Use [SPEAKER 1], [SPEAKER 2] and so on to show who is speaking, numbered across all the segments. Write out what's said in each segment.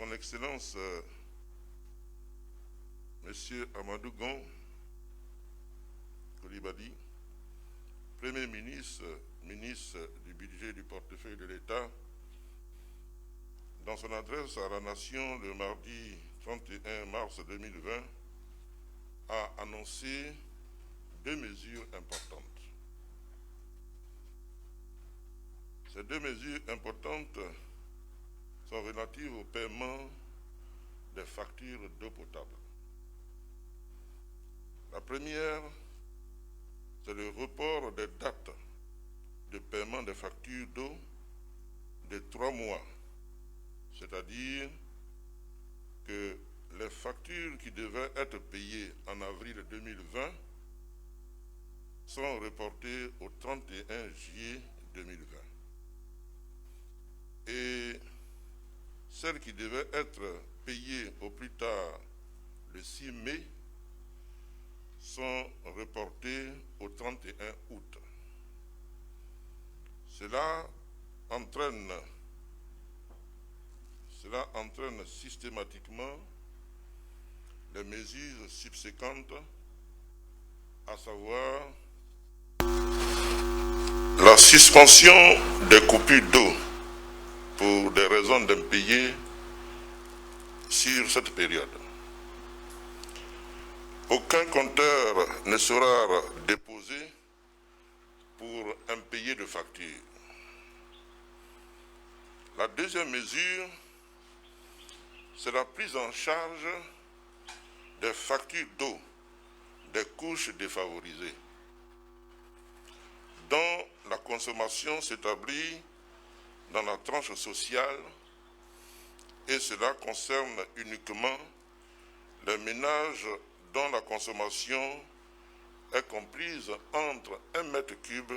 [SPEAKER 1] Son Excellence, Monsieur Amadou Gon Coulibaly, Premier ministre, ministre du Budget et du Portefeuille de l'État, dans son adresse à la Nation le mardi 31 mars 2020, a annoncé deux mesures importantes. Ces deux mesures importantes sont relatives au paiement des factures d'eau potable. La première, c'est le report des dates de paiement des factures d'eau de 3 mois, c'est-à-dire que les factures qui devaient être payées en avril 2020 sont reportées au 31 juillet 2020. Et celles qui devaient être payées au plus tard le 6 mai sont reportées au 31 août. Cela entraîne systématiquement les mesures subséquentes, à savoir la suspension des coupures d'eau pour des raisons d'impayés sur cette période. Aucun compteur ne sera déposé pour impayé de facture. La deuxième mesure, c'est la prise en charge des factures d'eau des couches défavorisées, dont la consommation s'établit dans la tranche sociale, et cela concerne uniquement les ménages dont la consommation est comprise entre 1 mètre cube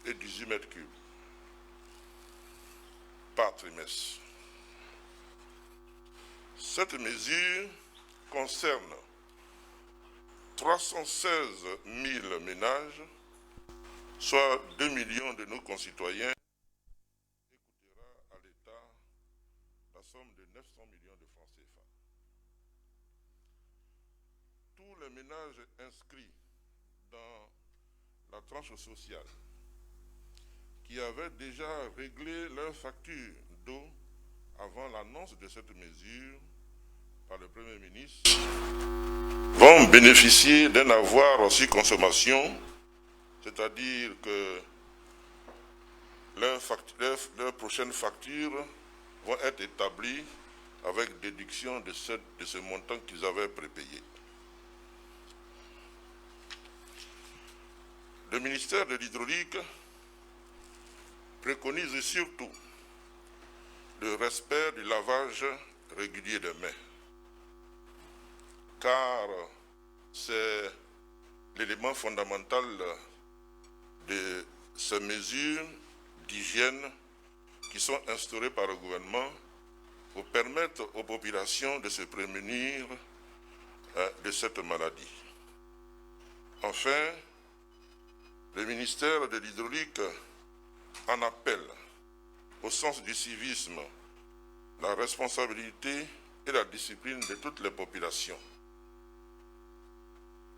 [SPEAKER 1] et 18 mètres cubes par trimestre. Cette mesure concerne 316 000 ménages, soit 2 millions de nos concitoyens, et coûtera à l'État la somme de 900 millions de francs CFA. Tous les ménages inscrits dans la tranche sociale qui avaient déjà réglé leur facture d'eau avant l'annonce de cette mesure par le Premier ministre vont bénéficier d'un avoir sur consommation, c'est-à-dire que leurs prochaines factures vont être établies avec déduction de ce montant qu'ils avaient prépayé. Le ministère de l'Hydraulique préconise surtout le respect du lavage régulier des mains, car c'est l'élément fondamental de ces mesures d'hygiène qui sont instaurées par le gouvernement pour permettre aux populations de se prémunir de cette maladie. Enfin, le ministère de l'Hydraulique en appelle au sens du civisme, la responsabilité et la discipline de toutes les populations.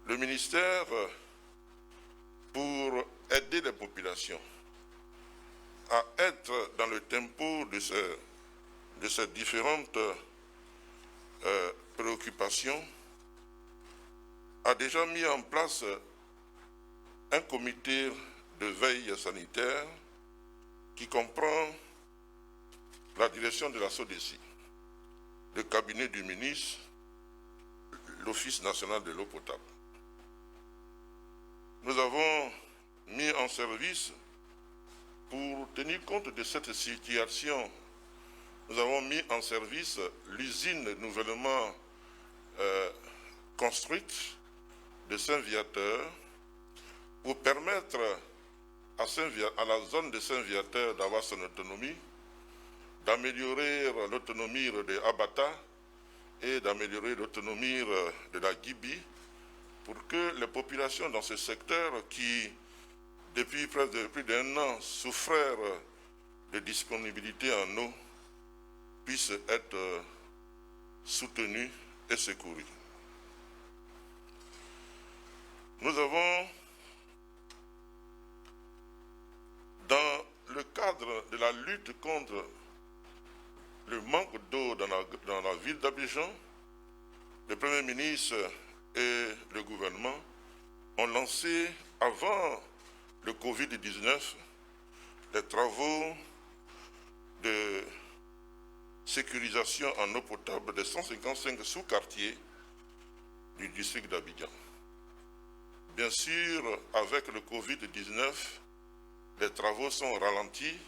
[SPEAKER 1] Le ministère, pour aider les populations à être dans le tempo de ces différentes préoccupations, a déjà mis en place un comité de veille sanitaire qui comprend la direction de la SODECI, le cabinet du ministre, l'Office national de l'eau potable. Nous avons mis en service, pour tenir compte de cette situation, nous avons mis en service l'usine nouvellement construite de Saint-Viateur pour permettre à la zone de Saint-Viateur d'avoir son autonomie, d'améliorer l'autonomie de Abata et d'améliorer l'autonomie de la Gibi pour que les populations dans ce secteur qui, depuis plus d'un an, souffrent de disponibilité en eau, puissent être soutenus et secourus. Nous avons, dans le cadre de la lutte contre le manque d'eau dans la ville d'Abidjan, le Premier ministre et le gouvernement ont lancé, avant le Covid-19, des travaux de sécurisation en eau potable de 155 sous-quartiers du district d'Abidjan. Bien sûr, avec le Covid-19, les travaux sont ralentis,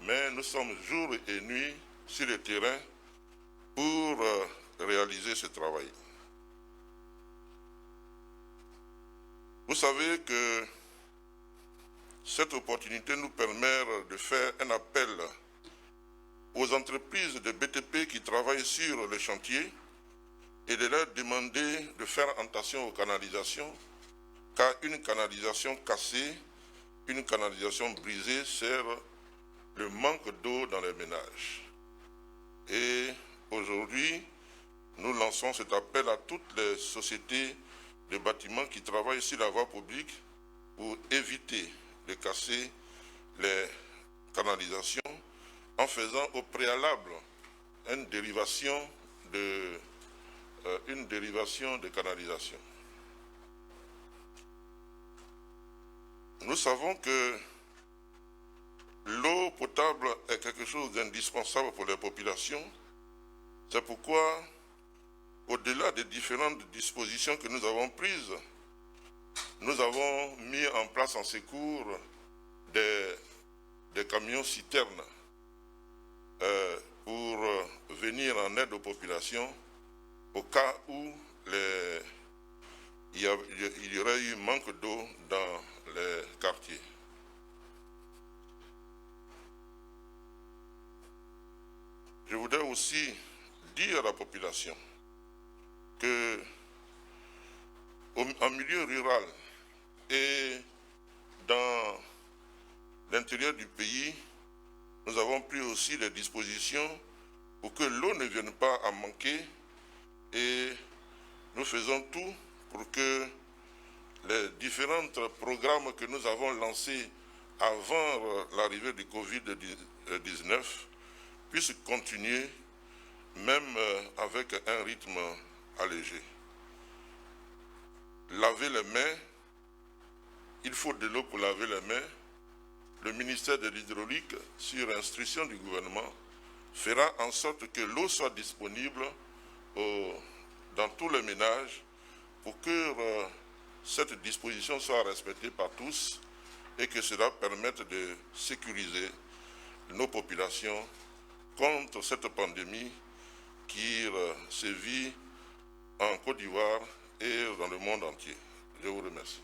[SPEAKER 1] mais nous sommes jour et nuit sur le terrain pour réaliser ce travail. Vous savez que cette opportunité nous permet de faire un appel aux entreprises de BTP qui travaillent sur le chantier et de leur demander de faire attention aux canalisations, car une canalisation cassée, une canalisation brisée sert le manque d'eau dans les ménages. Et aujourd'hui, nous lançons cet appel à toutes les sociétés de bâtiments qui travaillent sur la voie publique pour éviter de casser les canalisations en faisant au préalable une dérivation de canalisation. Nous savons que l'eau potable est quelque chose d'indispensable pour les populations. C'est pourquoi, au-delà des différentes dispositions que nous avons prises, nous avons mis en place en secours des camions citernes pour venir en aide aux populations au cas où il y aurait eu manque d'eau dans les quartiers. Je voudrais aussi dire à la population que en milieu rural et dans l'intérieur du pays, nous avons pris aussi des dispositions pour que l'eau ne vienne pas à manquer et nous faisons tout pour que les différents programmes que nous avons lancés avant l'arrivée du Covid-19 puissent continuer même avec un rythme allégé. Laver les mains, il faut de l'eau pour laver les mains. Le ministère de l'Hydraulique, sur instruction du gouvernement, fera en sorte que l'eau soit disponible dans tous les ménages pour que cette disposition soit respectée par tous et que cela permette de sécuriser nos populations contre cette pandémie qui sévit en Côte d'Ivoire et dans le monde entier. Je vous remercie.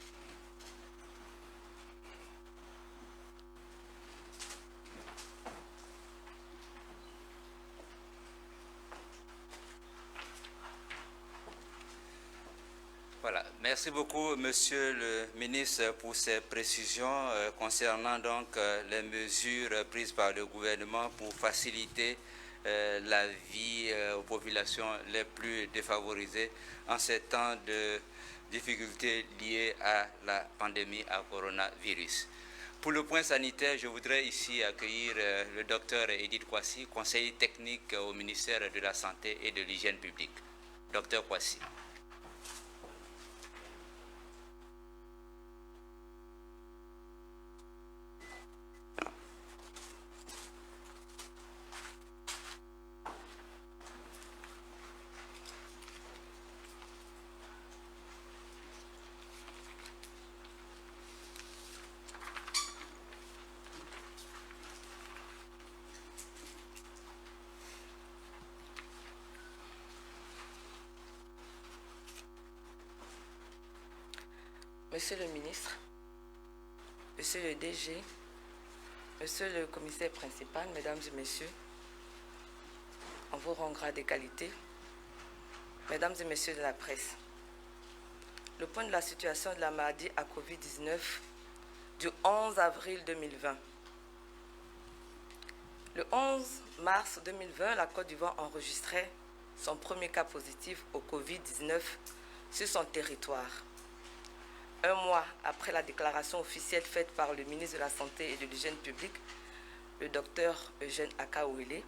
[SPEAKER 2] Voilà. Merci beaucoup, Monsieur le ministre, pour ces précisions concernant donc les mesures prises par le gouvernement pour faciliter la vie aux populations les plus défavorisées en ces temps de difficultés liées à la pandémie à coronavirus. Pour le point sanitaire, je voudrais ici accueillir le docteur Edith Kwasi, conseiller technique au ministère de la Santé et de l'Hygiène publique. Docteur Kwasi.
[SPEAKER 3] Monsieur le ministre, Monsieur le DG, Monsieur le commissaire principal, Mesdames et Messieurs, en vos rangs, grades et qualités, Mesdames et Messieurs de la presse, le point de la situation de la maladie à Covid-19 du 11 avril 2020. Le 11 mars 2020, la Côte d'Ivoire enregistrait son premier cas positif au Covid-19 sur son territoire. Un mois après la déclaration officielle faite par le ministre de la Santé et de l'Hygiène publique, le docteur Eugène Akaouélé,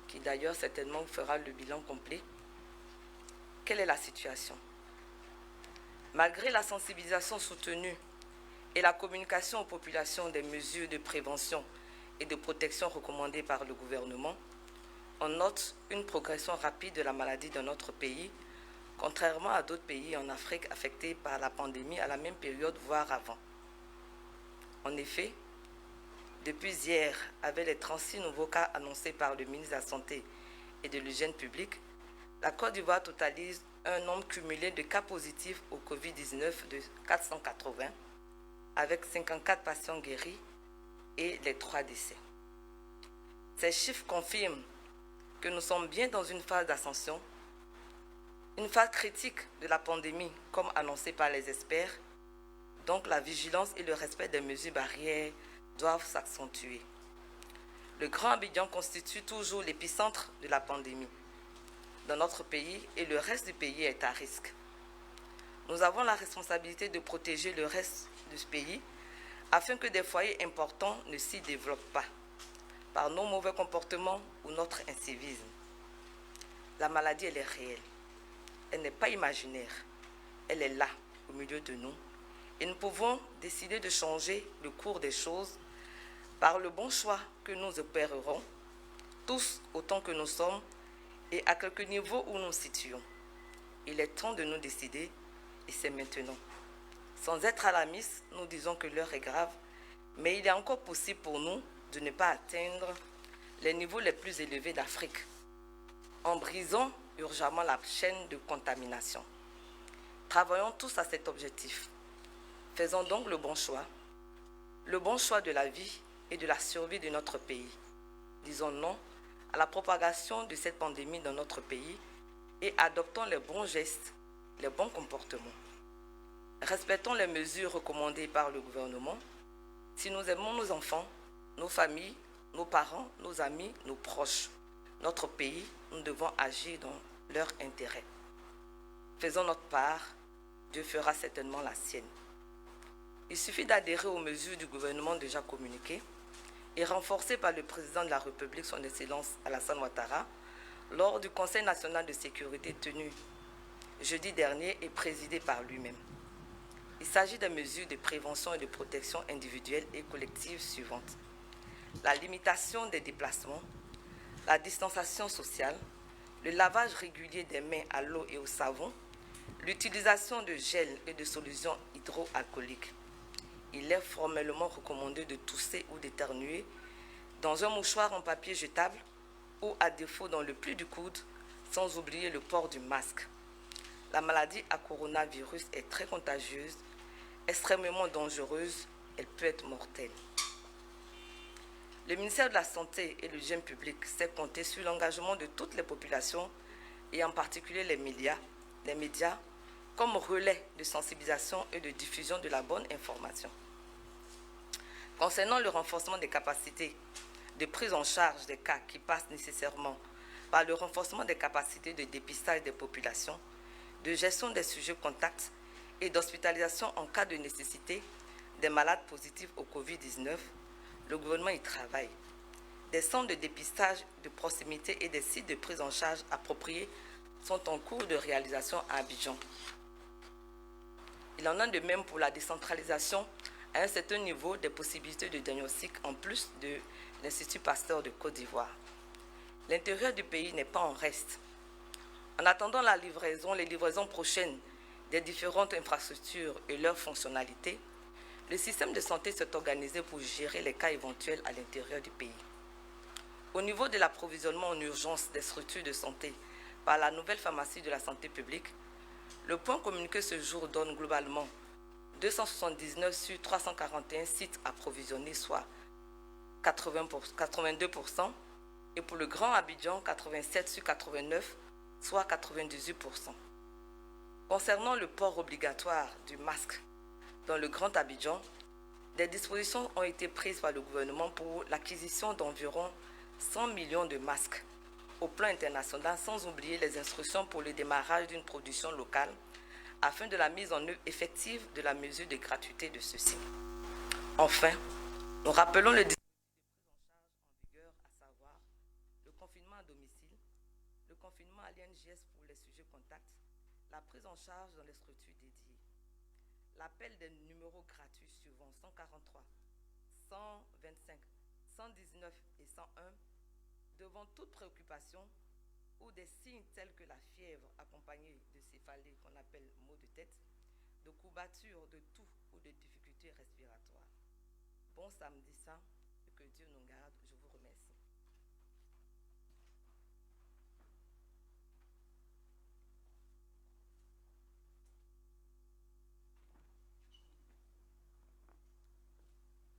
[SPEAKER 3] qui d'ailleurs certainement fera le bilan complet, quelle est la situation? Malgré la sensibilisation soutenue et la communication aux populations des mesures de prévention et de protection recommandées par le gouvernement, on note une progression rapide de la maladie dans notre pays, contrairement à d'autres pays en Afrique affectés par la pandémie à la même période, voire avant. En effet, depuis hier, avec les 36 nouveaux cas annoncés par le ministre de la Santé et de l'Hygiène publique, la Côte d'Ivoire totalise un nombre cumulé de cas positifs au Covid-19 de 480, avec 54 patients guéris et les 3 décès. Ces chiffres confirment que nous sommes bien dans une phase d'ascension, une phase critique de la pandémie, comme annoncé par les experts. Donc la vigilance et le respect des mesures barrières doivent s'accentuer. Le Grand Abidjan constitue toujours l'épicentre de la pandémie dans notre pays et le reste du pays est à risque. Nous avons la responsabilité de protéger le reste du pays afin que des foyers importants ne s'y développent pas par nos mauvais comportements ou notre incivisme. La maladie, elle est réelle. Elle n'est pas imaginaire. Elle est là, au milieu de nous. Et nous pouvons décider de changer le cours des choses par le bon choix que nous opérerons, tous autant que nous sommes et à quelque niveau où nous nous situons. Il est temps de nous décider et c'est maintenant. Sans être alarmistes, nous disons que l'heure est grave, mais il est encore possible pour nous de ne pas atteindre les niveaux les plus élevés d'Afrique en brisant urgemment la chaîne de contamination. Travaillons tous à cet objectif. Faisons donc le bon choix de la vie et de la survie de notre pays. Disons non à la propagation de cette pandémie dans notre pays et adoptons les bons gestes, les bons comportements. Respectons les mesures recommandées par le gouvernement. Si nous aimons nos enfants, nos familles, nos parents, nos amis, nos proches, notre pays, nous devons agir dans leur intérêt. Faisons notre part, Dieu fera certainement la sienne. Il suffit d'adhérer aux mesures du gouvernement déjà communiquées et renforcées par le président de la République, son Excellence Alassane Ouattara, lors du Conseil national de sécurité tenu jeudi dernier et présidé par lui-même. Il s'agit des mesures de prévention et de protection individuelle et collective suivantes. La limitation des déplacements, la distanciation sociale, le lavage régulier des mains à l'eau et au savon, l'utilisation de gel et de solutions hydroalcooliques. Il est formellement recommandé de tousser ou d'éternuer dans un mouchoir en papier jetable ou à défaut dans le pli du coude, sans oublier le port du masque. La maladie à coronavirus est très contagieuse, extrêmement dangereuse, elle peut être mortelle. Le ministère de la Santé et de l'Hygiène publique sait compter sur l'engagement de toutes les populations et en particulier les médias comme relais de sensibilisation et de diffusion de la bonne information. Concernant le renforcement des capacités de prise en charge des cas qui passent nécessairement par le renforcement des capacités de dépistage des populations, de gestion des sujets contacts et d'hospitalisation en cas de nécessité des malades positifs au Covid-19, le gouvernement y travaille. Des centres de dépistage de proximité et des sites de prise en charge appropriés sont en cours de réalisation à Abidjan. Il en est de même pour la décentralisation à un certain niveau des possibilités de diagnostic en plus de l'Institut Pasteur de Côte d'Ivoire. L'intérieur du pays n'est pas en reste. En attendant les livraisons prochaines des différentes infrastructures et leurs fonctionnalités, le système de santé s'est organisé pour gérer les cas éventuels à l'intérieur du pays. Au niveau de l'approvisionnement en urgence des structures de santé par la nouvelle pharmacie de la santé publique, le point communiqué ce jour donne globalement 279 sur 341 sites approvisionnés, soit 82%, et pour le Grand Abidjan, 87 sur 89, soit 98%. Concernant le port obligatoire du masque dans le Grand Abidjan, des dispositions ont été prises par le gouvernement pour l'acquisition d'environ 100 millions de masques au plan international, sans oublier les instructions pour le démarrage d'une production locale, afin de la mise en œuvre effective de la mesure de gratuité de ceux-ci. Enfin, nous rappelons le dispositif de prise en charge en vigueur, à savoir le confinement à domicile, le confinement à l'INJS pour les sujets contacts, la prise en charge dans les structures dédiées, l'appel des numéros gratuits suivants 143, 125, 119 et 101 devant toute préoccupation ou des signes tels que la fièvre accompagnée de céphalée qu'on appelle maux de tête, de courbatures, de toux ou de difficultés respiratoires. Bon samedi saint et que Dieu nous garde. Je vous remercie.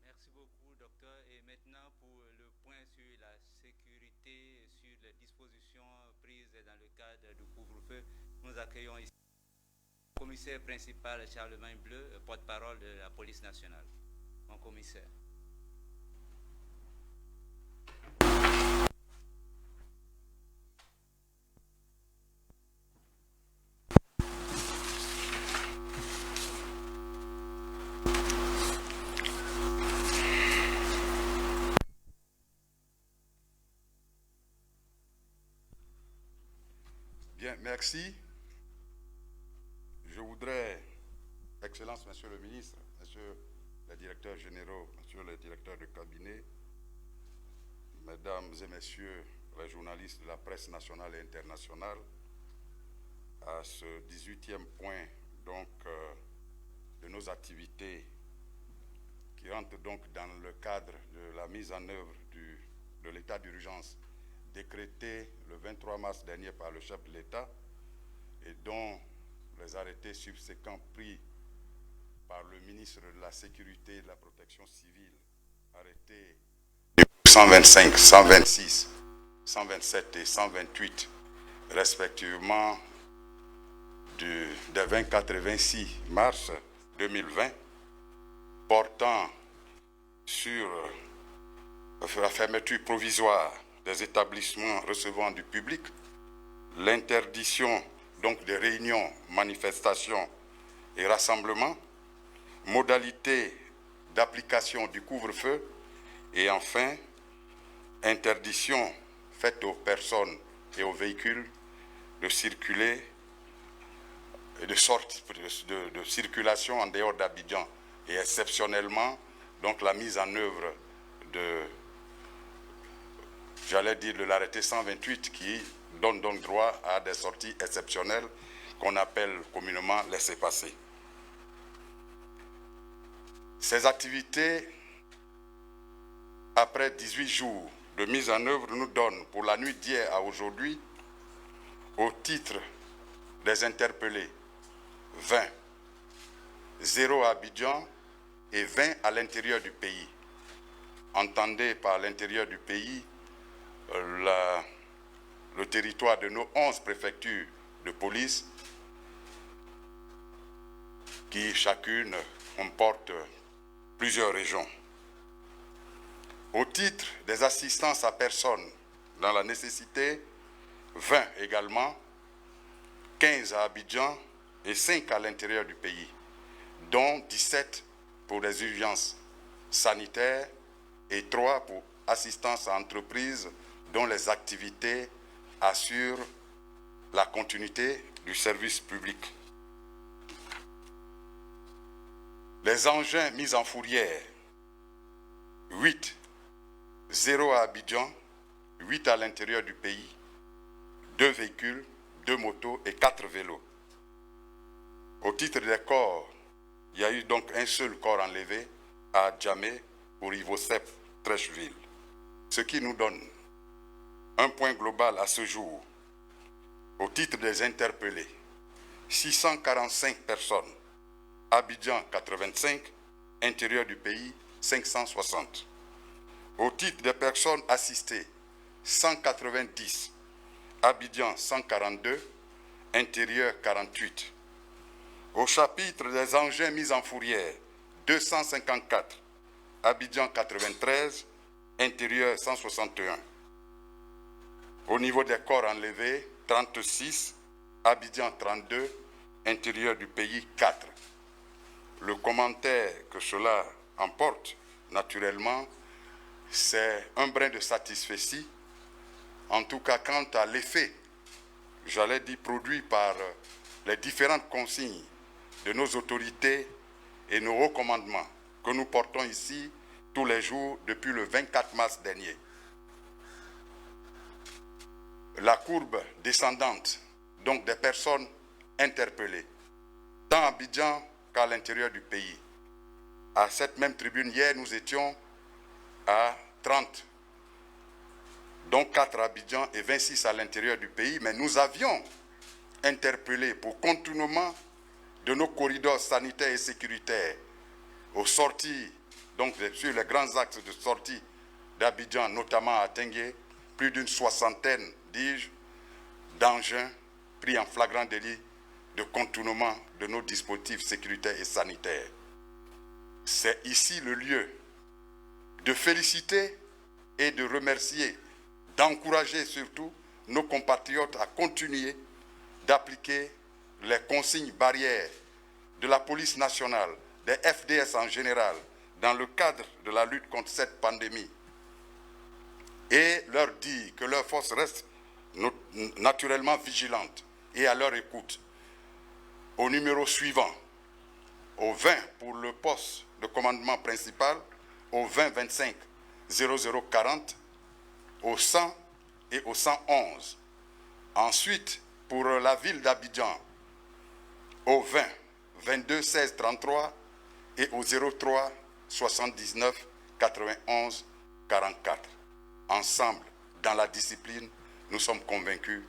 [SPEAKER 2] Merci beaucoup, docteur. Et maintenant, pour le point sur la sécurité, sur les dispositions prises dans le cadre du couvre-feu, nous accueillons ici le commissaire principal Charlemagne Bleu, porte-parole de la police nationale. Mon commissaire.
[SPEAKER 4] Bien, merci. Je voudrais, Excellence, Monsieur le ministre, Monsieur les directeurs généraux, Monsieur les directeurs de cabinet, Mesdames et Messieurs les journalistes de la presse nationale et internationale, à ce 18e point donc, de nos activités qui rentre donc dans le cadre de la mise en œuvre de l'état d'urgence décrété le 23 mars dernier par le chef de l'État et dont les arrêtés subséquents pris par le ministre de la Sécurité et de la Protection civile, arrêtés 125, 126, 127 et 128, respectivement des 24 et 26 mars 2020, portant sur la fermeture provisoire des établissements recevant du public, l'interdiction donc des réunions, manifestations et rassemblements, modalités d'application du couvre-feu et enfin interdiction faite aux personnes et aux véhicules de circuler et de circulation en dehors d'Abidjan et exceptionnellement donc la mise en œuvre de l'arrêté 128 qui donne donc droit à des sorties exceptionnelles qu'on appelle communément laissez-passer. Ces activités, après 18 jours de mise en œuvre, nous donnent pour la nuit d'hier à aujourd'hui, au titre des interpellés, 20, 0 à Abidjan et 20 à l'intérieur du pays. Entendez par l'intérieur du pays le territoire de nos 11 préfectures de police qui chacune comporte plusieurs régions. Au titre des assistances à personnes dans la nécessité, 20 également, 15 à Abidjan et 5 à l'intérieur du pays, dont 17 pour des urgences sanitaires et 3 pour assistance à entreprises dont les activités assurent la continuité du service public. Les engins mis en fourrière, 8, 0 à Abidjan, 8 à l'intérieur du pays, 2 véhicules, 2 motos et 4 vélos. Au titre des corps, il y a eu donc un seul corps enlevé à Djamé pour Ivosep, Trècheville. Ce qui nous donne un point global à ce jour. Au titre des interpellés, 645 personnes, Abidjan 85, intérieur du pays 560. Au titre des personnes assistées, 190, Abidjan 142, intérieur 48. Au chapitre des engins mis en fourrière, 254, Abidjan 93, intérieur 161. Au niveau des corps enlevés, 36, Abidjan 32, intérieur du pays 4. Le commentaire que cela emporte, naturellement, c'est un brin de satisfaction, en tout cas quant à l'effet, j'allais dire, produit par les différentes consignes de nos autorités et nos recommandements que nous portons ici tous les jours depuis le 24 mars dernier. La courbe descendante, donc des personnes interpellées, tant à Abidjan qu'à l'intérieur du pays. À cette même tribune, hier, nous étions à 30, donc 4 à Abidjan et 26 à l'intérieur du pays, mais nous avions interpellé pour contournement de nos corridors sanitaires et sécuritaires aux sorties, donc sur les grands axes de sortie d'Abidjan, notamment à Tengué, plus d'une soixantaine, dis-je, d'engins pris en flagrant délit de contournement de nos dispositifs sécuritaires et sanitaires. C'est ici le lieu de féliciter et de remercier, d'encourager surtout nos compatriotes à continuer d'appliquer les consignes barrières de la police nationale, des FDS en général, dans le cadre de la lutte contre cette pandémie, et leur dire que leurs forces restent naturellement vigilantes et à leur écoute. Au numéro suivant, au 20 pour le poste de commandement principal, au 20 25 0040, au 100 et au 111. Ensuite, pour la ville d'Abidjan, au 20 22 16 33 et au 03 79 91 44. Ensemble, dans la discipline, nous sommes convaincus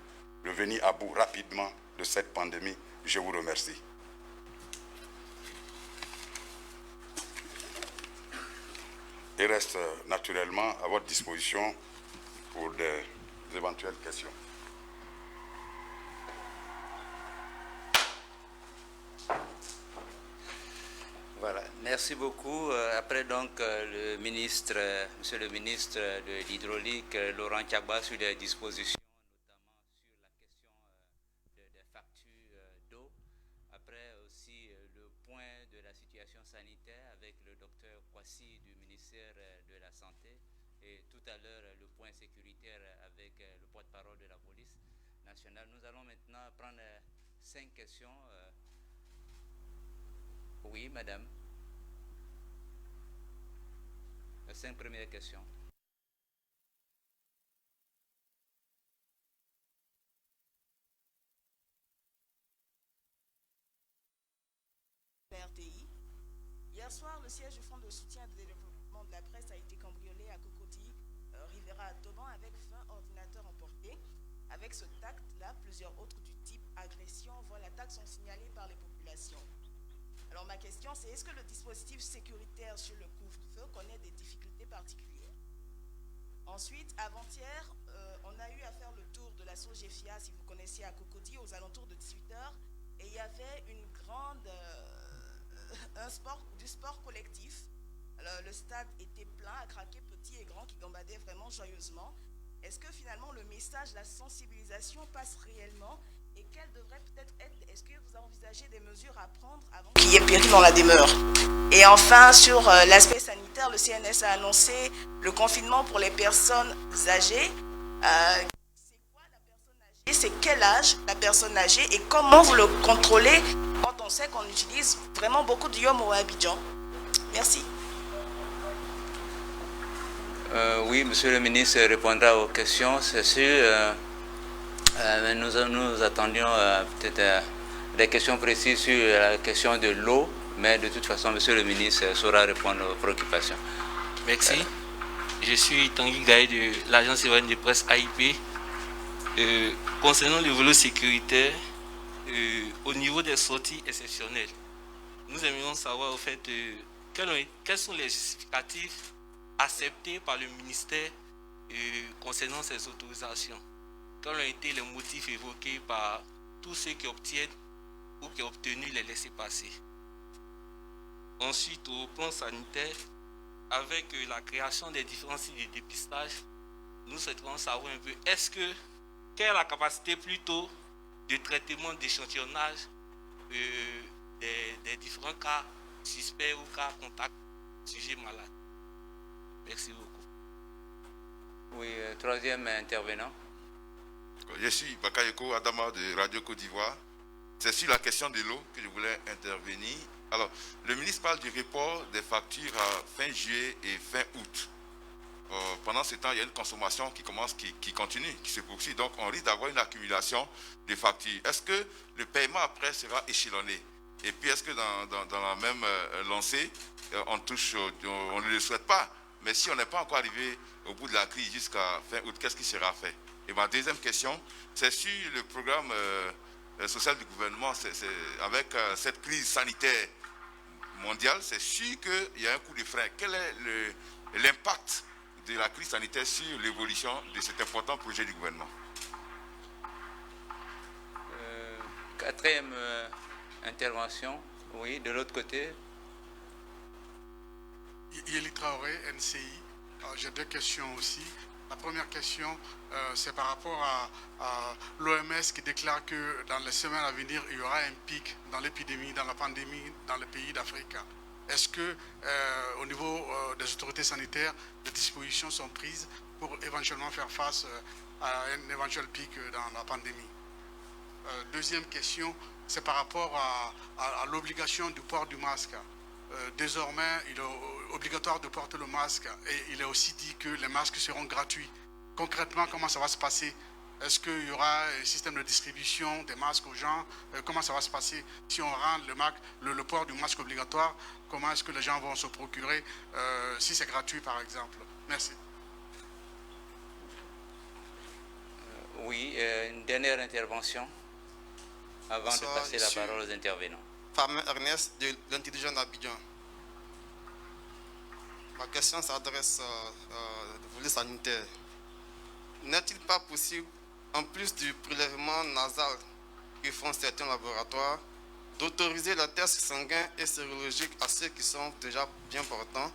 [SPEAKER 4] de venir à bout rapidement de cette pandémie. Je vous remercie. Et reste naturellement à votre disposition pour des éventuelles questions.
[SPEAKER 2] Voilà, merci beaucoup. Après donc le ministre, monsieur le ministre de l'hydraulique, Laurent Tchagba, sur les dispositions, notamment sur la question des factures d'eau. Après aussi le point de la situation sanitaire avec le docteur Kwasi du ministère de la Santé. Et tout à l'heure, le point sécuritaire avec le porte-parole de la police nationale. Nous allons maintenant prendre 5 questions. Oui, madame. Les 5 premières questions.
[SPEAKER 5] RTI. Hier soir, le siège du Fonds de soutien et de développement de la presse a été cambriolé à Cocody, Rivera à Toban, avec 20 ordinateurs emportés. Avec ce tact-là, plusieurs autres du type agression, voire l'attaque sont signalés par les populations. Alors ma question, c'est est-ce que le dispositif sécuritaire sur le couvre-feu connaît des difficultés particulières? Ensuite, avant-hier, on a eu à faire le tour de la SOGEFIA, si vous connaissiez, à Cocody, aux alentours de 18h, et il y avait une grande, du sport collectif. Alors, le stade était plein, à craquer, petits et grands, qui gambadaient vraiment joyeusement. Est-ce que finalement le message, la sensibilisation passe réellement? Et quelles devraient peut-être être, est-ce que vous envisagez des mesures à prendre avant qu'il y ait péril dans la demeure? Et enfin, sur l'aspect sanitaire, le CNS a annoncé le confinement pour les personnes âgées. C'est quoi la personne âgée? C'est quel âge la personne âgée? Et comment vous le contrôlez quand on sait qu'on utilise vraiment beaucoup de d'iode à Abidjan? Merci.
[SPEAKER 2] Oui, monsieur le ministre répondra aux questions, c'est sûr. Nous attendions peut-être des questions précises sur la question de l'eau, mais de toute façon, monsieur le ministre saura répondre aux préoccupations.
[SPEAKER 6] Merci. Je suis Tanguy Gaye de l'agence ivoirienne de presse AIP. Concernant le volet sécuritaire, au niveau des sorties exceptionnelles, nous aimerions savoir au fait quels sont les justificatifs acceptés par le ministère concernant ces autorisations. Quels ont été les motifs évoqués par tous ceux qui obtiennent ou qui ont obtenu les laissez-passer. Ensuite, au plan sanitaire, avec la création des différents sites de dépistage, nous souhaiterons savoir un peu, quelle est la capacité plutôt de traitement d'échantillonnage des différents cas suspects ou cas contacts sujets malades. Merci beaucoup.
[SPEAKER 2] Oui, troisième intervenant.
[SPEAKER 7] Je suis Bakayoko Adama de Radio Côte d'Ivoire. C'est sur la question de l'eau que je voulais intervenir. Alors, le ministre parle du report des factures à fin juillet et fin août. Pendant ce temps, il y a une consommation qui continue, qui se poursuit. Donc, on risque d'avoir une accumulation de factures. Est-ce que le paiement après sera échelonné? Et puis, est-ce que dans la même lancée, on ne le souhaite pas, mais si on n'est pas encore arrivé au bout de la crise jusqu'à fin août, qu'est-ce qui sera fait? Et ma deuxième question, c'est sur le programme social du gouvernement. Avec cette crise sanitaire mondiale, c'est sûr qu'il y a un coup de frein. Quel est l'impact de la crise sanitaire sur l'évolution de cet important projet du gouvernement?
[SPEAKER 2] Quatrième intervention, oui, de l'autre côté.
[SPEAKER 8] Yeli Traoré, NCI. J'ai deux questions aussi. La première question, c'est par rapport à l'OMS qui déclare que dans les semaines à venir, il y aura un pic dans l'épidémie, dans la pandémie, dans les pays d'Afrique. Est-ce que, au niveau des autorités sanitaires, des dispositions sont prises pour éventuellement faire face à un éventuel pic dans la pandémie? Deuxième question, c'est par rapport à l'obligation du port du masque. Désormais, il est obligatoire de porter le masque et il est aussi dit que les masques seront gratuits. Concrètement, comment ça va se passer? Est-ce qu'il y aura un système de distribution des masques aux gens? Comment ça va se passer si on rend le port du masque obligatoire? Comment est-ce que les gens vont se procurer si c'est gratuit, par exemple? Merci.
[SPEAKER 2] Oui, une dernière intervention avant de passer la parole aux intervenants.
[SPEAKER 9] Farmer Ernest de l'Intelligent d'Abidjan. Ma question s'adresse au volet sanitaire. N'est-il pas possible, en plus du prélèvement nasal que font certains laboratoires, d'autoriser les tests sanguins et sérologiques à ceux qui sont déjà bien portants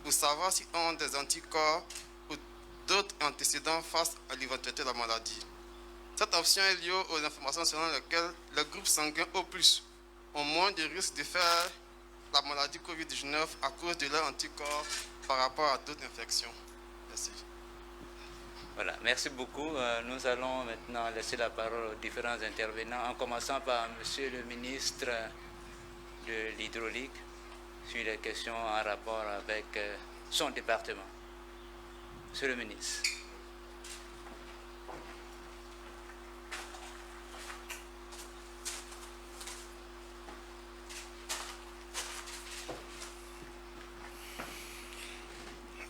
[SPEAKER 9] pour savoir s'ils ont des anticorps ou d'autres antécédents face à l'éventualité de la maladie? Cette option est liée aux informations selon lesquelles les groupes sanguins au plus ont moins de risques de faire la maladie Covid-19 à cause de leurs anticorps par rapport à d'autres infections. Merci.
[SPEAKER 2] Voilà, merci beaucoup. Nous allons maintenant laisser la parole aux différents intervenants, en commençant par Monsieur le ministre de l'Hydraulique, sur les questions en rapport avec son département. Monsieur le ministre.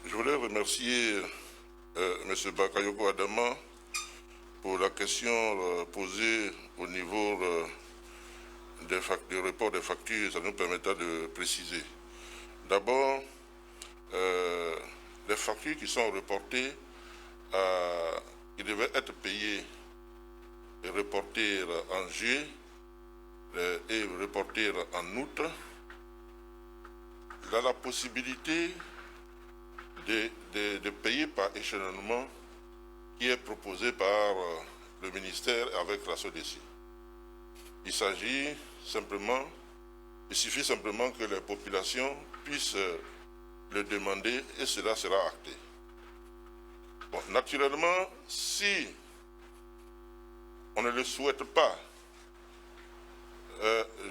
[SPEAKER 1] Je voulais remercier M. Bakayoko Adama pour la question posée au niveau du report des factures. Ça nous permettra de préciser. D'abord, les factures qui sont reportées, qui devaient être payées et reportées en juillet et reportées en août, il y a la possibilité de payer par échelonnement qui est proposé par le ministère avec la SODECI. Il suffit simplement que les populations puissent le demander et cela sera acté. Bon, naturellement, si on ne le souhaite pas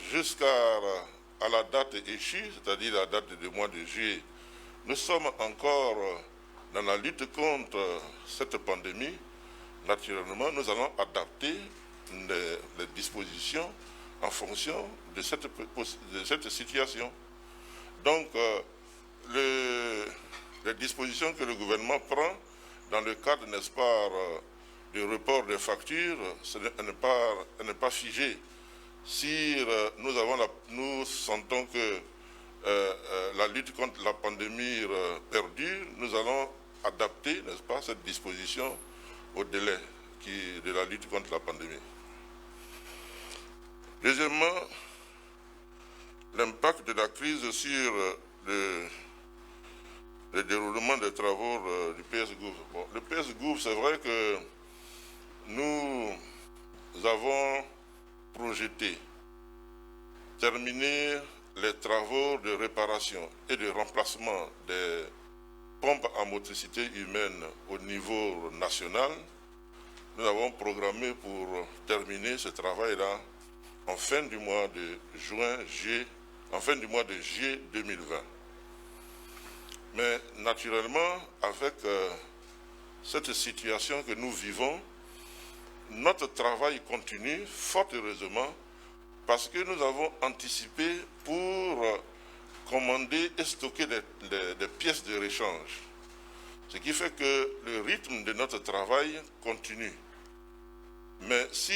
[SPEAKER 1] jusqu'à la date échue, c'est-à-dire la date du mois de juillet, nous sommes encore dans la lutte contre cette pandémie. Naturellement, nous allons adapter les dispositions en fonction de cette situation. Donc, les dispositions que le gouvernement prend dans le cadre, n'est-ce pas, du report des factures, elle n'est pas figée. Si nous sentons que la lutte contre la pandémie perdure, nous allons adapter, n'est-ce pas, cette disposition au délai de la lutte contre la pandémie. Deuxièmement, l'impact de la crise sur le déroulement des travaux du PS Gouv. Bon, le PS Gouv, c'est vrai que nous avons projeté terminer les travaux de réparation et de remplacement des pompes à motricité humaine au niveau national. Nous avons programmé pour terminer ce travail-là en fin du mois de juillet 2020. Mais naturellement, avec cette situation que nous vivons, notre travail continue, fort heureusement, parce que nous avons anticipé pour commander et stocker des pièces de rechange. Ce qui fait que le rythme de notre travail continue. Mais si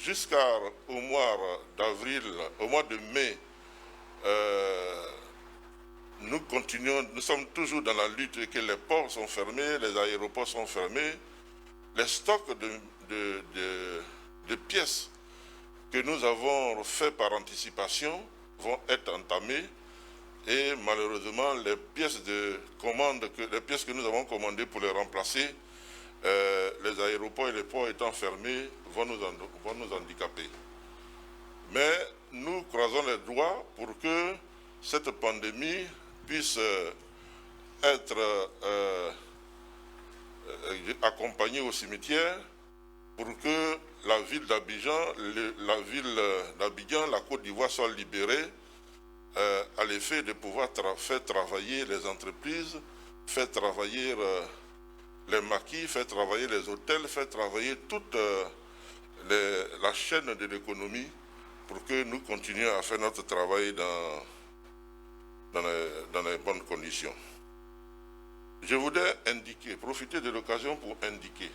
[SPEAKER 1] jusqu'au mois d'avril, au mois de mai, nous sommes toujours dans la lutte et que les ports sont fermés, les aéroports sont fermés, les stocks de pièces que nous avons fait par anticipation vont être entamés et malheureusement les pièces que nous avons commandées pour les remplacer, les aéroports et les ports étant fermés, vont nous handicaper. Mais nous croisons les doigts pour que cette pandémie puisse être accompagnée au cimetière pour que la ville d'Abidjan, la Côte d'Ivoire soit libérée à l'effet de pouvoir faire travailler les entreprises, faire travailler les maquis, faire travailler les hôtels, faire travailler toute la chaîne de l'économie pour que nous continuions à faire notre travail dans les bonnes conditions. Je voudrais profiter de l'occasion pour indiquer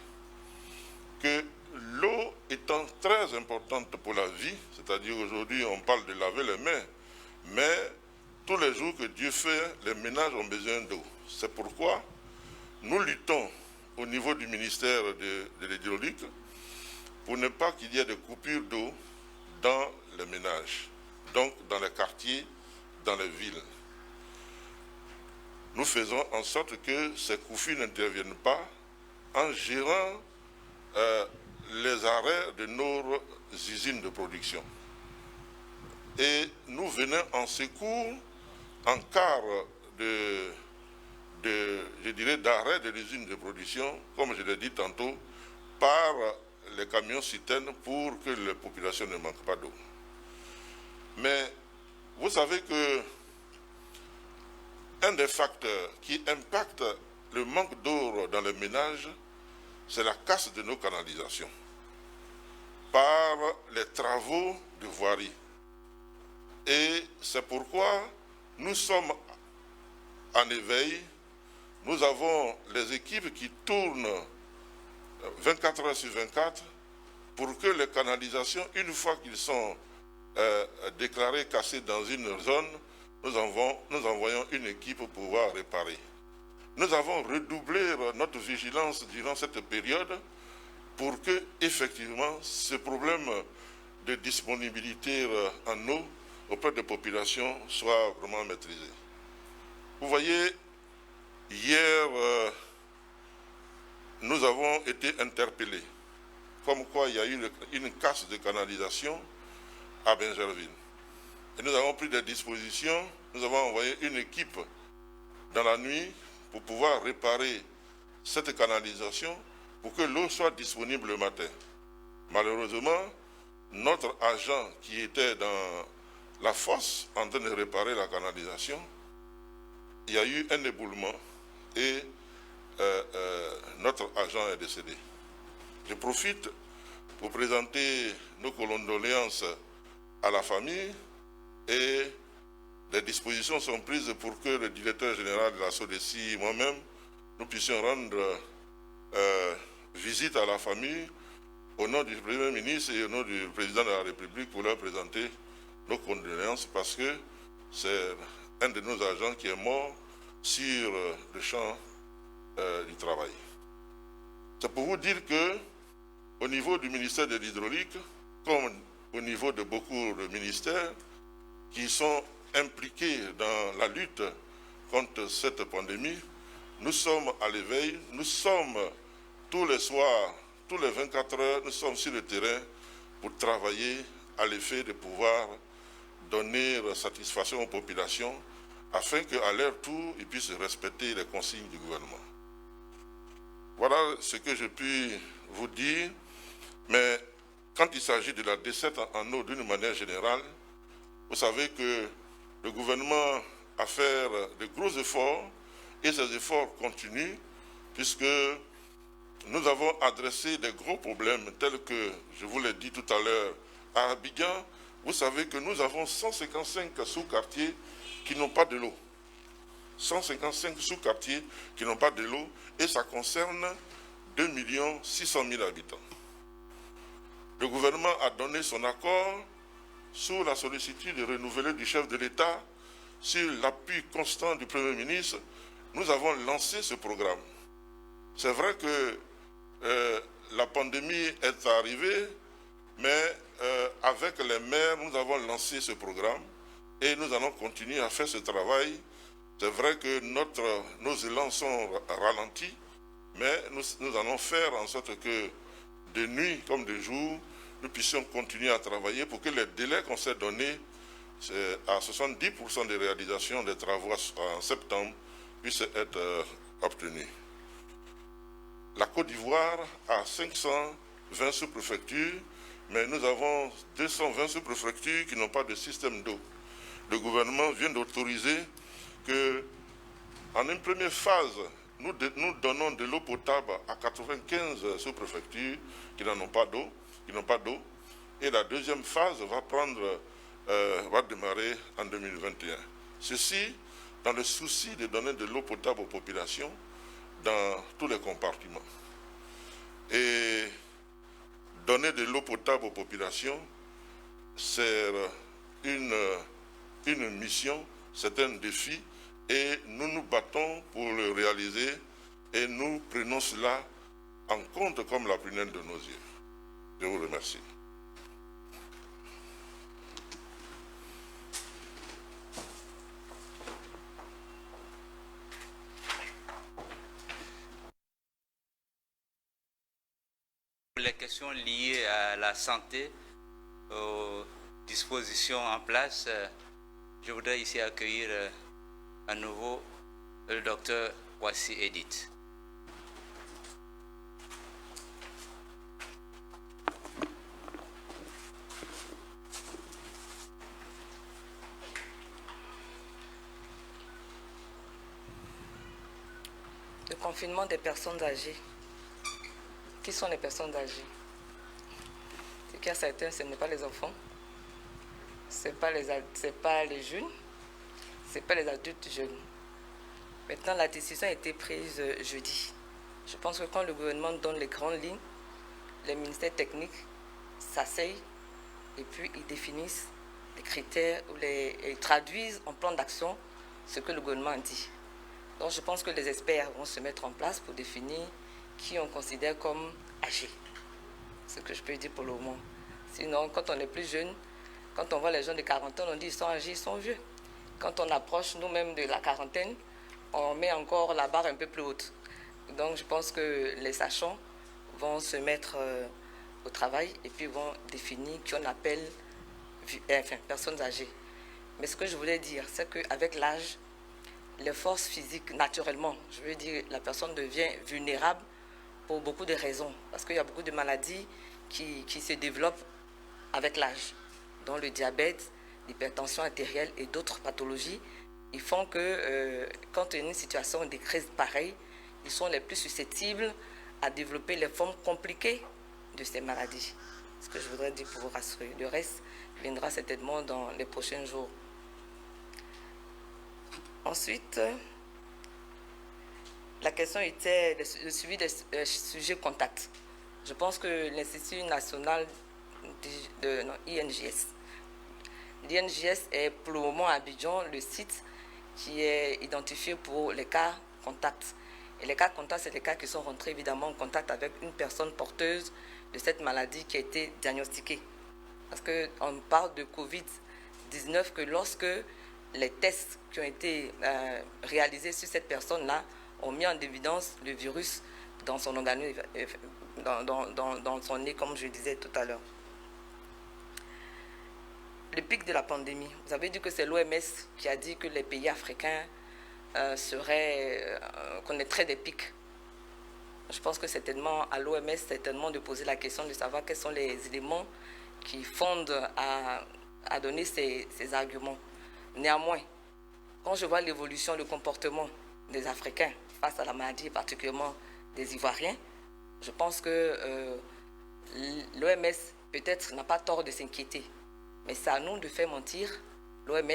[SPEAKER 1] que l'eau étant très importante pour la vie, c'est-à-dire aujourd'hui on parle de laver les mains, mais tous les jours que Dieu fait, les ménages ont besoin d'eau. C'est pourquoi nous luttons au niveau du ministère de l'hydraulique pour ne pas qu'il y ait de coupures d'eau dans les ménages, donc dans les quartiers, dans les villes. Nous faisons en sorte que ces coupures n'interviennent pas en gérant les arrêts de nos usines de production. Et nous venons en secours en cas d'arrêt de l'usine de production, comme je l'ai dit tantôt, par les camions citernes pour que les populations ne manquent pas d'eau. Mais vous savez que un des facteurs qui impacte le manque d'eau dans les ménages, c'est la casse de nos canalisations par les travaux de voirie. Et c'est pourquoi nous sommes en éveil. Nous avons les équipes qui tournent 24 heures sur 24 pour que les canalisations, une fois qu'ils sont déclarés cassés dans une zone, nous envoyons une équipe pour pouvoir réparer. Nous avons redoublé notre vigilance durant cette période pour que, effectivement, ce problème de disponibilité en eau auprès des populations soit vraiment maîtrisé. Vous voyez, hier, nous avons été interpellés, comme quoi il y a eu une casse de canalisation à Benjerville. Et nous avons pris des dispositions, nous avons envoyé une équipe dans la nuit pour pouvoir réparer cette canalisation pour que l'eau soit disponible le matin. Malheureusement, notre agent qui était dans la fosse en train de réparer la canalisation, il y a eu un éboulement et notre agent est décédé. Je profite pour présenter nos condoléances à la famille et des dispositions sont prises pour que le directeur général de la SODECI et moi-même, nous puissions rendre visite à la famille au nom du Premier ministre et au nom du Président de la République pour leur présenter nos condoléances parce que c'est un de nos agents qui est mort sur le champ du travail. C'est pour vous dire que au niveau du ministère de l'Hydraulique, comme au niveau de beaucoup de ministères qui sont impliqués dans la lutte contre cette pandémie, nous sommes à l'éveil, nous sommes tous les soirs, tous les 24 heures, nous sommes sur le terrain pour travailler à l'effet de pouvoir donner satisfaction aux populations afin qu'à leur tour, ils puissent respecter les consignes du gouvernement. Voilà ce que je puis vous dire, mais quand il s'agit de la desserte en eau d'une manière générale, vous savez que le gouvernement a fait de gros efforts et ces efforts continuent puisque nous avons adressé des gros problèmes tels que, je vous l'ai dit tout à l'heure, à Abidjan, vous savez que nous avons 155 sous-quartiers qui n'ont pas de l'eau. 155 sous-quartiers qui n'ont pas de l'eau et ça concerne 2 600 000 habitants. Le gouvernement a donné son accord sous la sollicitude renouvelée du chef de l'État, sur l'appui constant du Premier ministre. Nous avons lancé ce programme. C'est vrai que la pandémie est arrivée, mais avec les maires, nous avons lancé ce programme et nous allons continuer à faire ce travail. C'est vrai que nos élans sont ralentis, mais nous allons faire en sorte que de nuit comme de jour, nous puissions continuer à travailler pour que les délais qu'on s'est donnés, à 70% de réalisation des travaux en septembre, puissent être obtenus. La Côte d'Ivoire a 520 sous-préfectures, mais nous avons 220 sous-préfectures qui n'ont pas de système d'eau. Le gouvernement vient d'autoriser qu'en une première phase, nous donnons de l'eau potable à 95 sous-préfectures qui n'en ont pas d'eau, et la deuxième phase va démarrer en 2021. Ceci dans le souci de donner de l'eau potable aux populations dans tous les compartiments. Et donner de l'eau potable aux populations, c'est une mission, c'est un défi, et nous nous battons pour le réaliser, et nous prenons cela en compte comme la prunelle de nos yeux. Je vous remercie.
[SPEAKER 2] Les questions liées à la santé, aux dispositions en place, je voudrais ici accueillir à nouveau le docteur Kwasi Edith.
[SPEAKER 3] Le confinement des personnes âgées. Qui sont les personnes âgées? C'est qu'il y a certains, ce n'est pas les enfants, ce n'est pas les jeunes, ce n'est pas les adultes jeunes. Maintenant, la décision a été prise jeudi. Je pense que quand le gouvernement donne les grandes lignes, les ministères techniques s'asseyent et puis ils définissent les critères ou ils traduisent en plan d'action ce que le gouvernement dit. Donc je pense que les experts vont se mettre en place pour définir qui on considère comme âgés. C'est ce que je peux dire pour le moment. Sinon, quand on est plus jeune, quand on voit les gens de 40 ans, on dit ils sont âgés, ils sont vieux. Quand on approche nous-mêmes de la quarantaine, on met encore la barre un peu plus haute. Donc je pense que les sachants vont se mettre au travail et puis vont définir qui on appelle personnes âgées. Mais ce que je voulais dire, c'est qu'avec l'âge, les forces physiques, naturellement, je veux dire, la personne devient vulnérable pour beaucoup de raisons. Parce qu'il y a beaucoup de maladies qui se développent avec l'âge, dont le diabète, l'hypertension artérielle et d'autres pathologies. Ils font que quand il y a une situation de crise pareille, ils sont les plus susceptibles à développer les formes compliquées de ces maladies. Ce que je voudrais dire pour vous rassurer. Le reste viendra certainement dans les prochains jours. Ensuite, la question était le suivi des sujets contacts. Je pense que l'Institut national de INJS. L'INJS est pour le moment à Abidjan le site qui est identifié pour les cas contacts. Et les cas contacts, c'est les cas qui sont rentrés évidemment en contact avec une personne porteuse de cette maladie qui a été diagnostiquée. Parce qu'on parle de Covid-19 que lorsque les tests qui ont été réalisés sur cette personne-là ont mis en évidence le virus dans son organisme, dans son nez, comme je disais tout à l'heure. Le pic de la pandémie. Vous avez dit que c'est l'OMS qui a dit que les pays africains connaîtraient des pics. Je pense que certainement à l'OMS, certainement de poser la question de savoir quels sont les éléments qui fondent à donner ces arguments. Néanmoins, quand je vois l'évolution, le comportement des Africains face à la maladie, particulièrement des Ivoiriens, je pense que l'OMS peut-être n'a pas tort de s'inquiéter. Mais c'est à nous de faire mentir l'OMS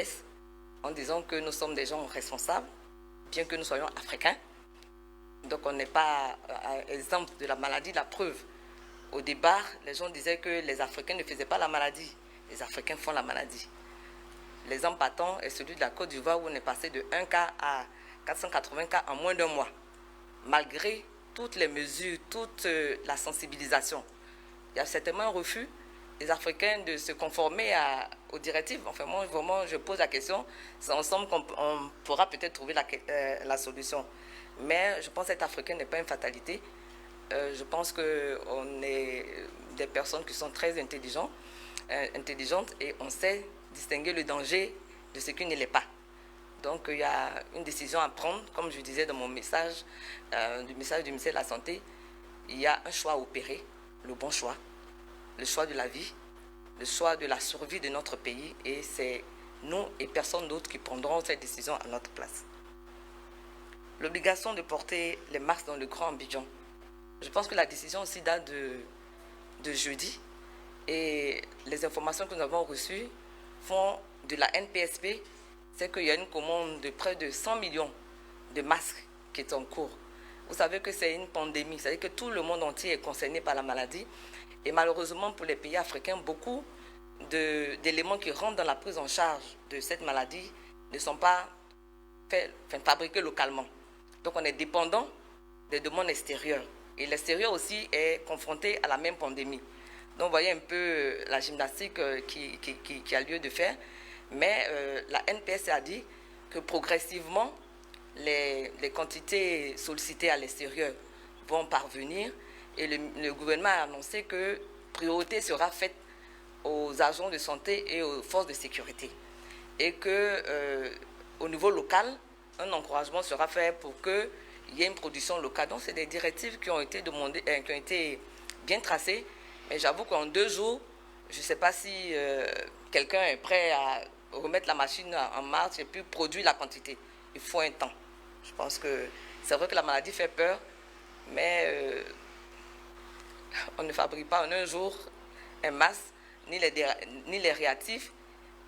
[SPEAKER 3] en disant que nous sommes des gens responsables, bien que nous soyons africains. Donc on n'est pas exemple de la maladie. La preuve, au départ, les gens disaient que les Africains ne faisaient pas la maladie. Les Africains font la maladie. L'exemple patent est celui de la Côte d'Ivoire où on est passé de 1 cas à 480 cas en moins d'un mois. Malgré toutes les mesures, toute la sensibilisation. Il y a certainement un refus des Africains de se conformer aux directives. Enfin, moi, vraiment, je pose la question. C'est ensemble qu'on pourra peut-être trouver la solution. Mais je pense que être africain n'est pas une fatalité. Je pense qu'on est des personnes qui sont très intelligentes et on sait distinguer le danger de ce qui ne l'est pas. Donc, il y a une décision à prendre. Comme je disais dans mon message, du message du ministère de la Santé, il y a un choix à opérer, le bon choix, le choix de la vie, le choix de la survie de notre pays. Et c'est nous et personne d'autre qui prendront cette décision à notre place. L'obligation de porter les masques dans le Grand Abidjan. Je pense que la décision aussi date de jeudi. Et les informations que nous avons reçues font de la NPSP, c'est qu'il y a une commande de près de 100 millions de masques qui est en cours. Vous savez que c'est une pandémie, c'est-à-dire que tout le monde entier est concerné par la maladie. Et malheureusement, pour les pays africains, beaucoup d'éléments qui rentrent dans la prise en charge de cette maladie ne sont pas fabriqués localement. Donc on est dépendant des demandes extérieures. Et l'extérieur aussi est confronté à la même pandémie. Donc vous voyez un peu la gymnastique qui a lieu de faire. Mais la NPS a dit que progressivement, les quantités sollicitées à l'extérieur vont parvenir. Et le gouvernement a annoncé que priorité sera faite aux agents de santé et aux forces de sécurité. Et qu'au niveau local, un encouragement sera fait pour qu'il y ait une production locale. Donc, c'est des directives qui ont été demandées, qui ont été bien tracées. Mais j'avoue qu'en 2 jours, je ne sais pas si quelqu'un est prêt à remettre la machine en marche et puis produire la quantité. Il faut un temps. Je pense que c'est vrai que la maladie fait peur, mais on ne fabrique pas en un jour un masque, ni les réactifs,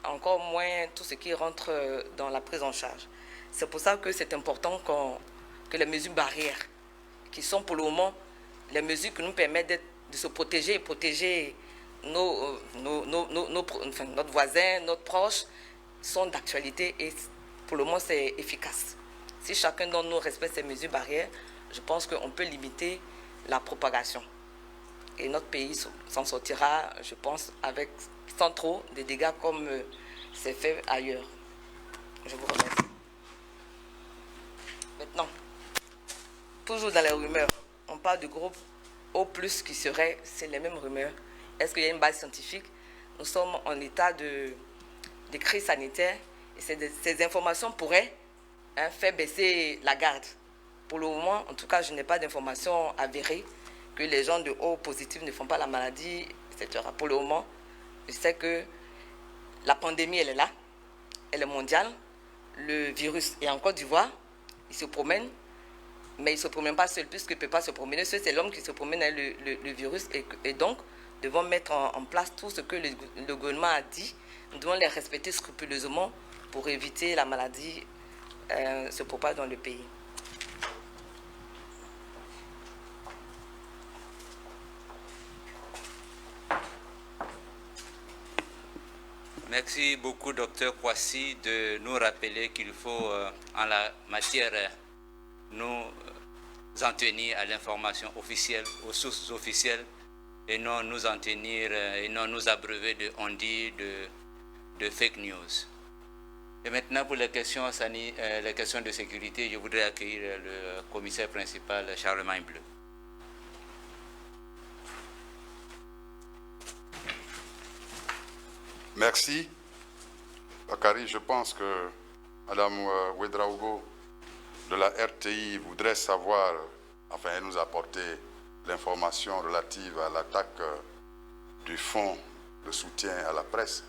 [SPEAKER 3] encore moins tout ce qui rentre dans la prise en charge. C'est pour ça que c'est important que les mesures barrières, qui sont pour le moment les mesures qui nous permettent de se protéger et protéger notre voisin, notre proche, sont d'actualité et pour le moment c'est efficace. Si chacun d'entre nous respecte ces mesures barrières, je pense qu'on peut limiter la propagation. Et notre pays s'en sortira, je pense, sans trop de dégâts comme c'est fait ailleurs. Je vous remercie. Maintenant, toujours dans les rumeurs, on parle du groupe O+, c'est les mêmes rumeurs. Est-ce qu'il y a une base scientifique? Nous sommes en état de crise sanitaire et ces informations pourraient faire baisser la garde. Pour le moment, en tout cas, je n'ai pas d'informations avérées que les gens de O positif ne font pas la maladie, etc. Pour le moment, je sais que la pandémie, elle est là, elle est mondiale. Le virus est en Côte d'Ivoire, il se promène, mais il ne se promène pas seul, puisqu'il ne peut pas se promener seul, c'est l'homme qui se promène avec le virus. Et donc, devons mettre en place tout ce que le gouvernement a dit. Nous devons les respecter scrupuleusement pour éviter la maladie se propage dans le pays.
[SPEAKER 2] Merci beaucoup, Dr Kwasi, de nous rappeler qu'il faut, en la matière, nous en tenir à l'information officielle, aux sources officielles, et non nous en tenir, et non nous abreuver de on-dit, de fake news. Et maintenant, pour les questions de sécurité, je voudrais accueillir le commissaire principal, Charlemagne Bleu.
[SPEAKER 4] Merci. Bakary, je pense que Mme Ouedraogo de la RTI voudrait savoir, enfin, elle nous a apporté l'information relative à l'attaque du fonds de soutien à la presse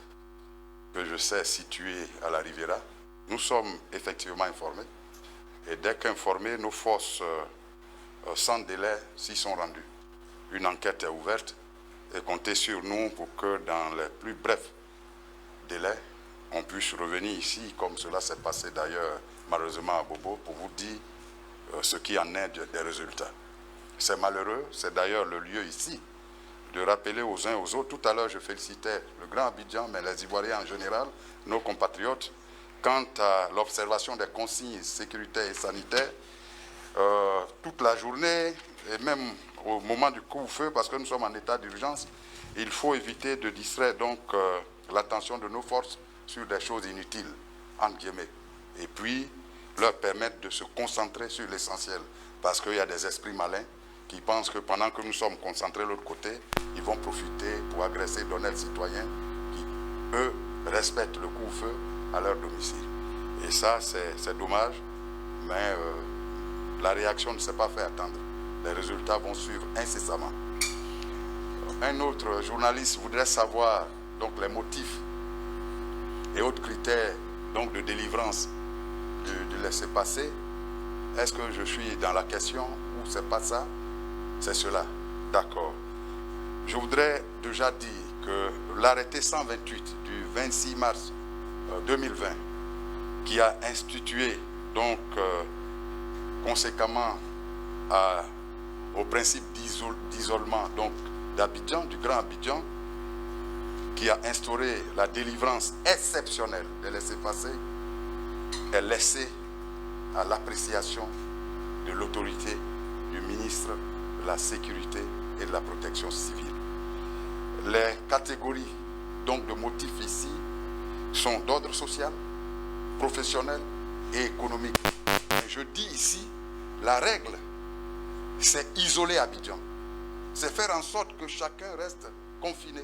[SPEAKER 4] que je sais situé à la Riviera. Nous sommes effectivement informés et dès qu'informés, nos forces sans délai s'y sont rendues. Une enquête est ouverte et comptez sur nous pour que dans les plus brefs délais, on puisse revenir ici, comme cela s'est passé d'ailleurs malheureusement à Bobo, pour vous dire ce qui en est des résultats. C'est malheureux, c'est d'ailleurs le lieu ici de rappeler aux uns aux autres. Tout à l'heure, je félicitais le Grand Abidjan, mais les Ivoiriens en général, nos compatriotes, quant à l'observation des consignes sécuritaires et sanitaires, toute la journée, et même au moment du couvre-feu, parce que nous sommes en état d'urgence, il faut éviter de distraire donc l'attention de nos forces sur des choses inutiles, entre guillemets, et puis leur permettre de se concentrer sur l'essentiel, parce qu'il y a des esprits malins qui pensent que pendant que nous sommes concentrés de l'autre côté, ils vont profiter pour agresser d'honnêtes citoyens qui, eux, respectent le couvre-feu à leur domicile. Et ça, c'est dommage, mais la réaction ne s'est pas fait attendre. Les résultats vont suivre incessamment. Un autre journaliste voudrait savoir donc les motifs et autres critères donc, de délivrance du laissez-passer. Est-ce que je suis dans la question ou c'est pas ça? C'est cela. D'accord. Je voudrais déjà dire que l'arrêté 128 du 26 mars 2020 qui a institué donc conséquemment au principe d'isolement donc d'Abidjan, du Grand Abidjan, qui a instauré la délivrance exceptionnelle des laissez-passer, est laissé à l'appréciation de l'autorité du ministre de la Sécurité et de la Protection civile. Les catégories donc de motifs ici sont d'ordre social, professionnel et économique. Et je dis ici, la règle, c'est isoler Abidjan. C'est faire en sorte que chacun reste confiné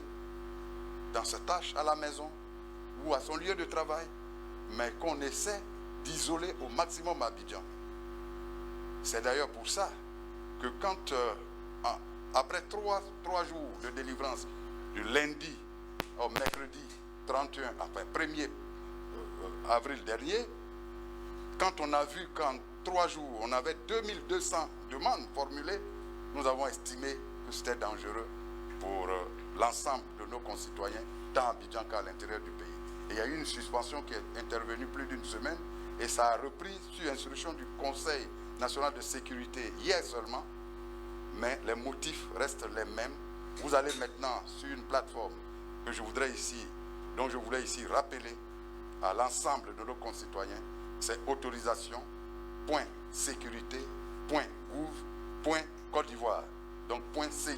[SPEAKER 4] dans sa tâche à la maison ou à son lieu de travail, mais qu'on essaie d'isoler au maximum Abidjan. C'est d'ailleurs pour ça que quand, après trois jours de délivrance, du lundi au mercredi 31, enfin 1er avril dernier, quand on a vu qu'en 3 jours, on avait 2200 demandes formulées, nous avons estimé que c'était dangereux pour l'ensemble de nos concitoyens, tant à Abidjan qu'à l'intérieur du pays. Et il y a eu une suspension qui est intervenue plus d'une semaine et ça a repris sur instruction du Conseil national de sécurité hier seulement, mais les motifs restent les mêmes. Vous allez maintenant sur une plateforme que je voudrais ici, dont je voulais ici rappeler à l'ensemble de nos concitoyens, c'est autorisation.sécurité.gouv.Côte d'Ivoire, donc .ci.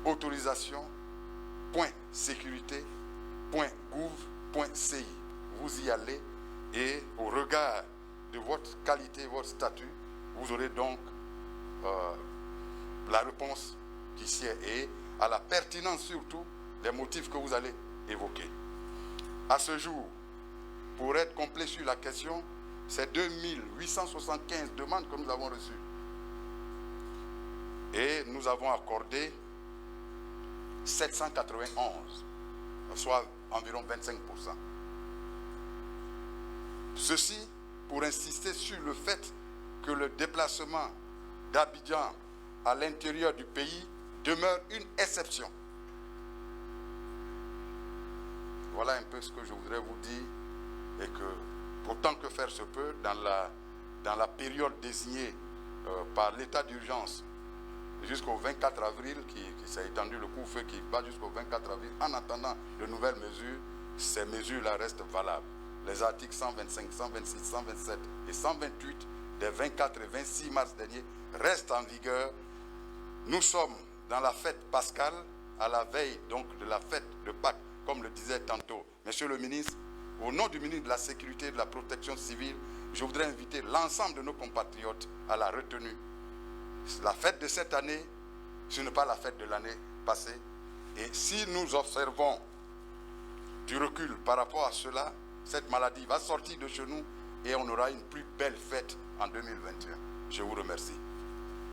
[SPEAKER 4] Autorisation.sécurité.gouv.ci. Vous y allez et au regard de votre qualité, votre statut, vous aurez donc la réponse qui sied et à la pertinence surtout des motifs que vous allez évoquer. À ce jour, pour être complet sur la question, c'est 2875 demandes que nous avons reçues. Et nous avons accordé 791, soit environ 25%. Ceci pour insister sur le fait que le déplacement d'Abidjan à l'intérieur du pays demeure une exception. Voilà un peu ce que je voudrais vous dire et que, autant que faire se peut, dans la période désignée par l'état d'urgence jusqu'au 24 avril, qui s'est étendu le couvre-feu qui va jusqu'au 24 avril, en attendant de nouvelles mesures, ces mesures-là restent valables. Les articles 125, 126, 127 et 128 des 24 et 26 mars dernier restent en vigueur. Nous sommes dans la fête pascale, à la veille donc de la fête de Pâques, comme le disait tantôt Monsieur le ministre, au nom du ministre de la Sécurité et de la Protection civile, je voudrais inviter l'ensemble de nos compatriotes à la retenue. La fête de cette année, ce n'est pas la fête de l'année passée. Et si nous observons du recul par rapport à cela, cette maladie va sortir de chez nous et on aura une plus belle fête en 2021. Je vous remercie.